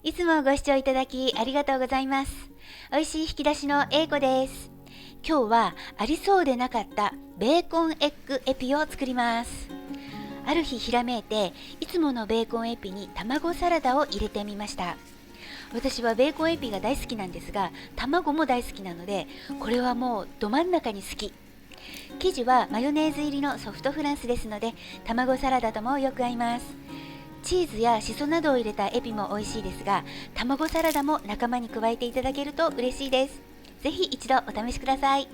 いつもご視聴いただきありがとうございます。美味しい引き出しのA子です。今日はありそうでなかったベーコンエッグエピを作ります。ある日ひらめいて、いつものベーコンエピに卵サラダを入れてみました。私はベーコンエピが大好きなんですが、卵も大好きなので、これはもうど真ん中に好き。生地はマヨネーズ入りのソフトフランスですので、卵サラダともよく合います。チーズやシソなどを入れたエピも美味しいですが、卵サラダも仲間に加えていただけると嬉しいです。ぜひ一度お試しください。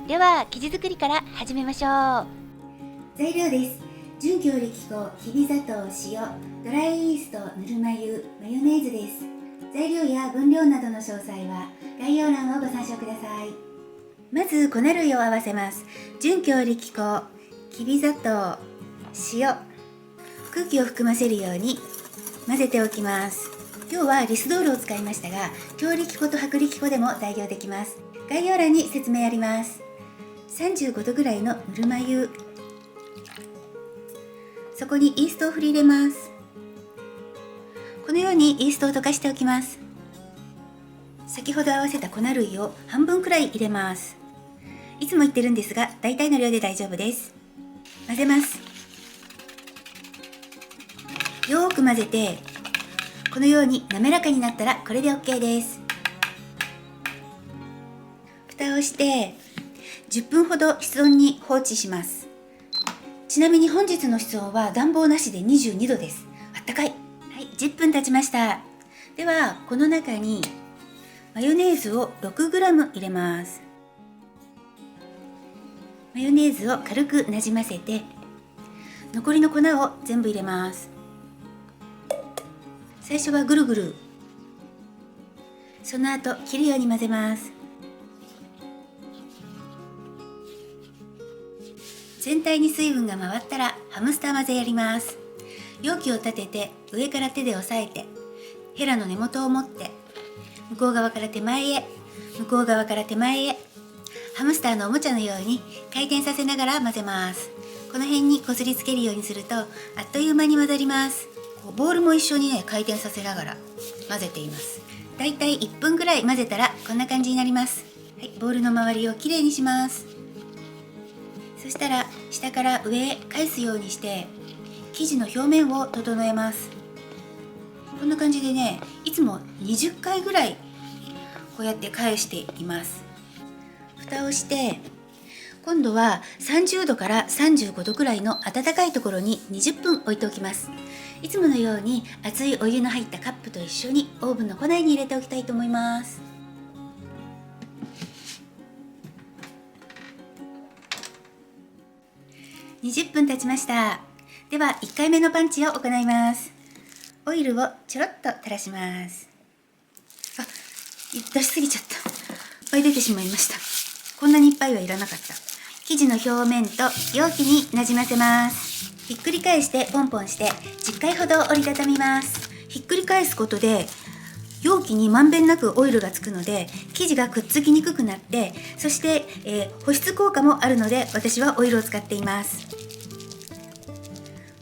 では生地作りから始めましょう。材料です。純強力粉、きび砂糖、塩、ドライイースト、ぬるま湯、マヨネーズです。材料や分量などの詳細は概要欄をご参照ください。まず粉類を合わせます。純強力粉、きび砂糖、塩、空気を含ませるように混ぜておきます。今日はリスドールを使いましたが、強力粉と薄力粉でも代用できます。概要欄に説明あります。35度ぐらいのぬるま湯、そこにイーストを振り入れます。このようにイーストを溶かしておきます。先ほど合わせた粉類を半分くらい入れます。いつも言ってるんですが、大体の量で大丈夫です。混ぜます。よーく混ぜて、このように滑らかになったらこれで OK です。蓋をして10分ほど室温に放置します。ちなみに本日の室温は暖房なしで22度です。あったかい。はい、10分経ちました。ではこの中にマヨネーズを 6g 入れます。マヨネーズを軽くなじませて、残りの粉を全部入れます。最初はぐるぐる、その後切るように混ぜます。全体に水分が回ったらハムスター混ぜやります。容器を立てて上から手で押さえて、ヘラの根元を持って向こう側から手前へ、向こう側から手前へ、ハムスターのおもちゃのように回転させながら混ぜます。この辺にこすりつけるようにするとあっという間に混ざります。ボウルも一緒にね、回転させながら混ぜています。だいたい1分ぐらい混ぜたらこんな感じになります。はい、ボウルの周りをきれいにします。そしたら下から上へ返すようにして生地の表面を整えます。こんな感じでね、いつも20回ぐらいこうやって返しています。蓋をして今度は30度から35度くらいの温かいところに20分置いておきます。いつものように熱いお湯の入ったカップと一緒にオーブンの庫内に入れておきたいと思います。20分経ちました。では1回目のパンチを行います。オイルをちょろっと垂らします。出しすぎちゃった。いっぱい出てしまいました。こんなにいっぱいはいらなかった。生地の表面と容器になじませます。ひっくり返してポンポンして10回ほど折りたたみます。ひっくり返すことで容器にまんべんなくオイルがつくので生地がくっつきにくくなって、そして、保湿効果もあるので私はオイルを使っています。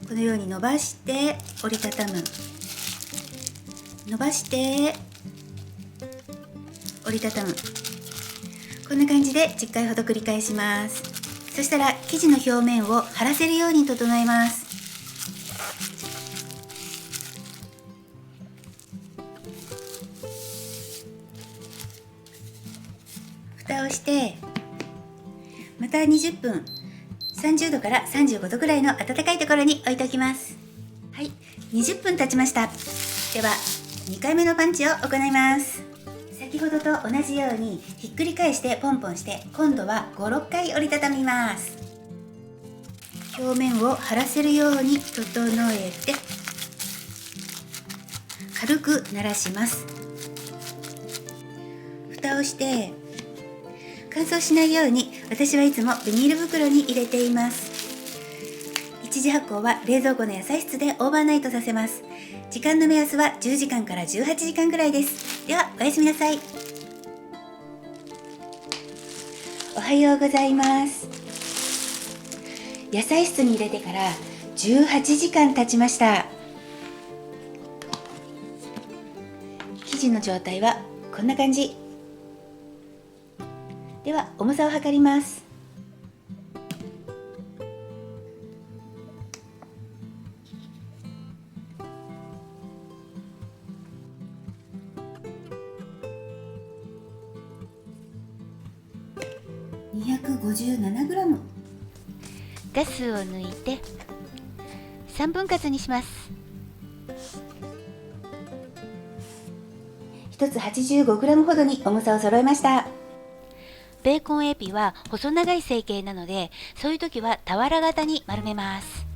このように伸ばして折りたたむ、伸ばして折りたたむ、こんな感じで10回ほど繰り返します。そしたら生地の表面を張らせるように整えます。蓋をしてまた20分30度から35度くらいの温かいところに置いておきます。はい、20分経ちました。では2回目のパンチを行います。先ほどと同じようにひっくり返してポンポンして、今度は 5,6 回折りたたみます。表面を張らせるように整えて軽く慣らします。蓋をして乾燥しないように私はいつもビニール袋に入れています。一次発酵は冷蔵庫の野菜室でオーバーナイトさせます。時間の目安は10時間から18時間ぐらいです。ではおやすみなさい。おはようございます。野菜室に入れてから18時間経ちました。地の状態はこんな感じ。では重さを測ります。257g。ガスを抜いて3分割にします。1つ 85g ほどに重さを揃えました。ベーコンエピは細長い成形なので、そういう時は俵型に丸めます。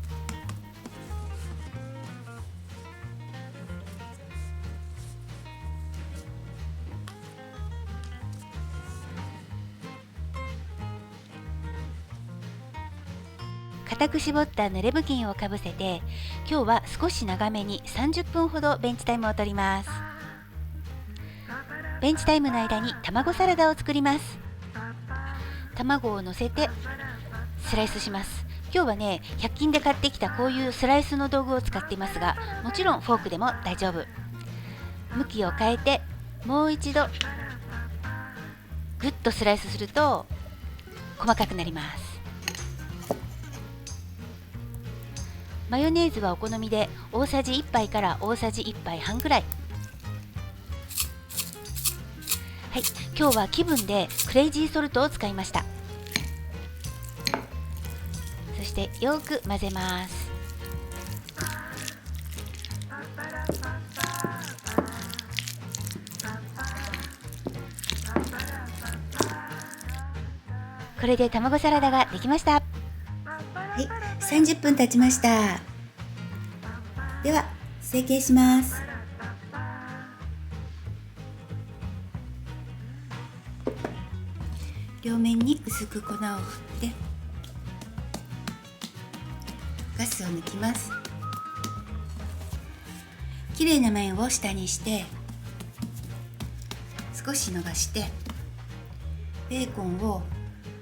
固く絞った濡れ布巾をかぶせて、今日は少し長めに30分ほどベンチタイムを取ります。ベンチタイムの間に卵サラダを作ります。卵を乗せてスライスします。今日はね、100均で買ってきたこういうスライスの道具を使っていますが、もちろんフォークでも大丈夫。向きを変えてもう一度グッとスライスすると細かくなります。マヨネーズはお好みで大さじ1杯から大さじ1杯半くらい。はい、今日は気分でクレイジーソルトを使いました。そしてよく混ぜます。これで卵サラダができました。はい、30分経ちました。では成形します。両面に薄く粉を振ってガスを抜きます。きれいな面を下にして少し伸ばしてベーコンを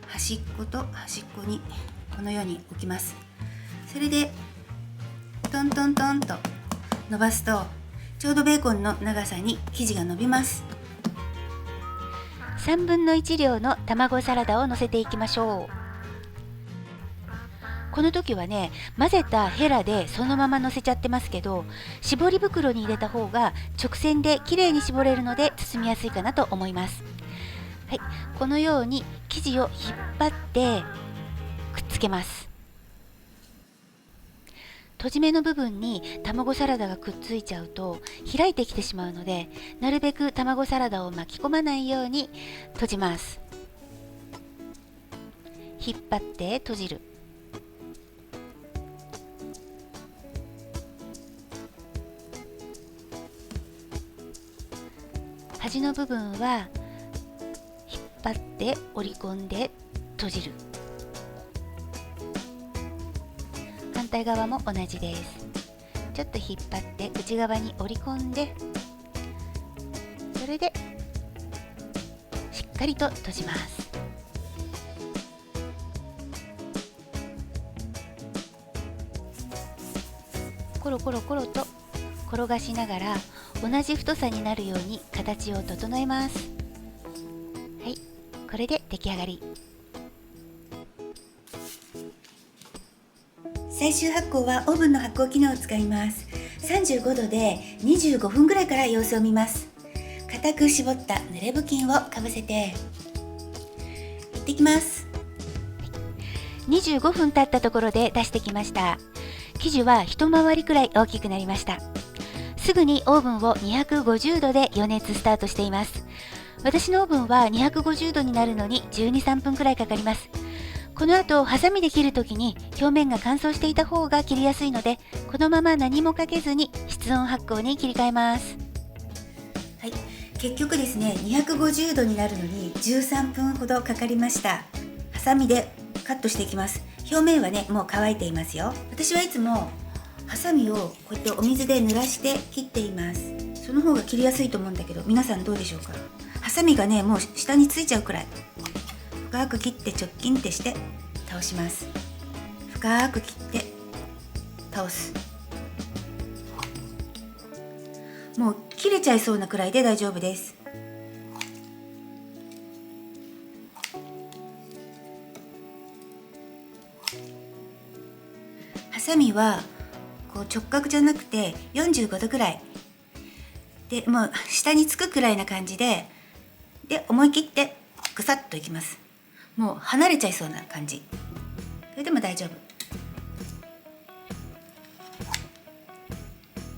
端っこと端っこにこのように置きます。それでトントントンと伸ばすとちょうどベーコンの長さに生地が伸びます。3分の1量の卵サラダをのせていきましょう。この時はね、混ぜたヘラでそのままのせちゃってますけど、絞り袋に入れた方が直線できれいに絞れるので包みやすいかなと思います。はい、このように生地を引っ張ってくっつけます。閉じ目の部分に卵サラダがくっついちゃうと開いてきてしまうので、なるべく卵サラダを巻き込まないように閉じます。引っ張って閉じる。端の部分は引っ張って折り込んで閉じる。反対側も同じです。ちょっと引っ張って内側に折り込んで、それでしっかりと閉じます。コロコロコロと転がしながら同じ太さになるように形を整えます。はい、これで出来上がり。最終発酵はオーブンの発酵機能を使います。35度で25分ぐらいから様子を見ます。固く絞った濡れ布巾をかぶせて行ってきます。25分経ったところで出してきました。生地は一回りくらい大きくなりました。すぐにオーブンを250度で予熱スタートしています。私のオーブンは250度になるのに12、3分くらいかかります。この後ハサミで切るときに表面が乾燥していた方が切りやすいので、このまま何もかけずに室温発酵に切り替えます。はい、結局ですね、250度になるのに13分ほどかかりました。ハサミでカットしていきます。表面はね、もう乾いていますよ。私はいつもハサミをこうやってお水で濡らして切っています。その方が切りやすいと思うんだけど、皆さんどうでしょうか。ハサミがね、もう下についちゃうくらい深く切って直近ってして倒します。深く切って倒す。もう切れちゃいそうなくらいで大丈夫です。ハサミはこう直角じゃなくて45度くらいで、もう下につくくらいな感じで思い切ってぐさっといきます。もう離れちゃいそうな感じ。それでも大丈夫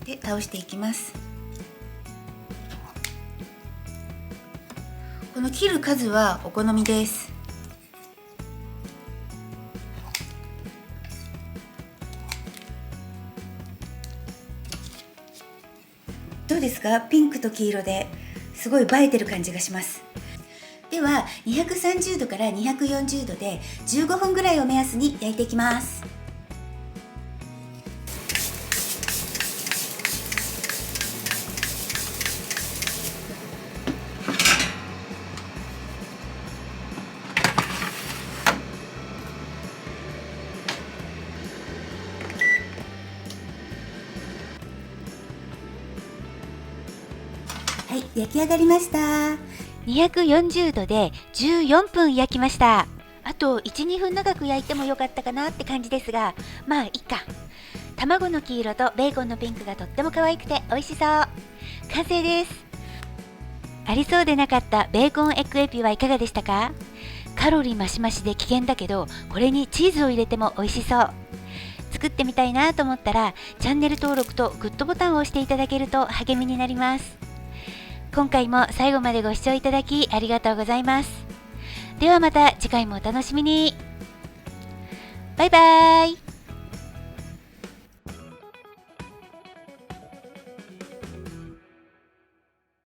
で倒していきます。この切る数はお好みです。どうですか？ピンクと黄色ですごい映えてる感じがします。では230度から240度で15分ぐらいを目安に焼いていきます。はい、焼き上がりました。240度で14分焼きました。あと 1,2 分長く焼いてもよかったかなって感じですが、まあいいか。卵の黄色とベーコンのピンクがとっても可愛くて美味しそう。完成です。ありそうでなかったベーコンエッグエピはいかがでしたか？カロリーマシマシで危険だけど、これにチーズを入れても美味しそう。作ってみたいなと思ったらチャンネル登録とグッドボタンを押していただけると励みになります。今回も最後までご視聴いただきありがとうございます。ではまた次回もお楽しみに。バイバーイ。